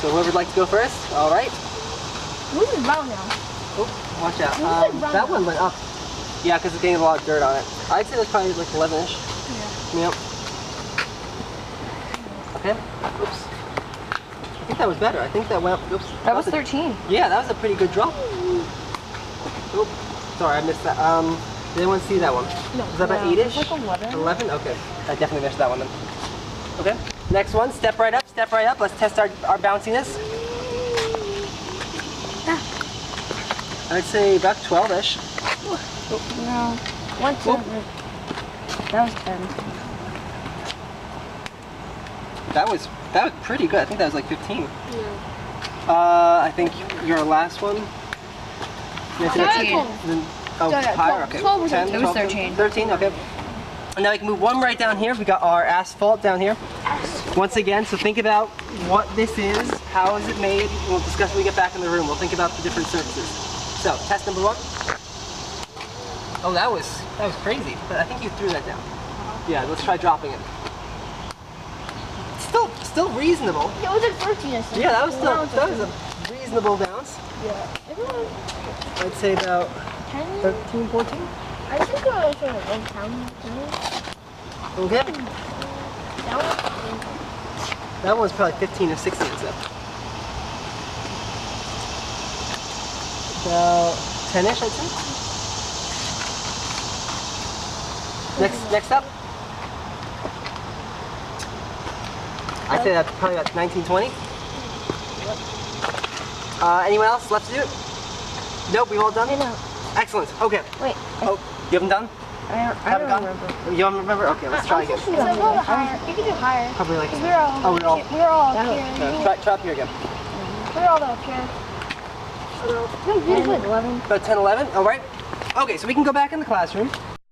So whoever'd like to go first, all right. This is brown now. Oh, watch out. This is brown That now. one went up. Yeah, because it's getting a lot of dirt on it. I'd say that's probably like 11-ish. Yeah. Yep. Okay. Oops. I think that was better. I think that went. Oops. That was 13. Yeah, that was a pretty good drop. Oops. Sorry, I missed that. Did anyone see that one? No. Was that about No, 8-ish? it's like 11. 11? Okay. I definitely missed that one then. Okay. Next one. Step right up. Step right up. Let's test our bounciness. I'd say about 12-ish. No. 1, 2. That was 10. That was pretty good. I think that was like 15. Yeah. I think your last one. Maybe 13. Oh, Yeah, yeah, higher. 12. Okay. 12 was 10, It was 12, 13. 13. Okay. And now we can move one right down here. We got our asphalt down here. Once again, so think about what this is. How is it made? We'll discuss when we get back in the room. We'll think about the different surfaces. So test number 1. Oh, that was crazy. But I think you threw that down. Yeah. Let's try dropping it. Still reasonable. It was like 13 or something. Yeah, that was Now it's a reasonable bounce. Yeah. Everyone, I'd say about 10? 13, 14. I think I was like 1 pound. Okay. That one? That one's probably 15 or 16 and stuff. About 10-ish, I'd say. Next up. I'd say that's probably about 19, 20. Anyone else left to do it? Nope, we've all done? I know. Excellent. Okay. Wait. Oh, you haven't done? I Haven't don't gone? remember. You don't remember? Okay, let's try again. So go higher. You can do higher. Probably like. 'Cause we're all. Oh, we're all. We're all Yeah. here. Try up here again. We're all up here. No, 10, 11. About 10, 11. All right. Okay, so we can go back in the classroom.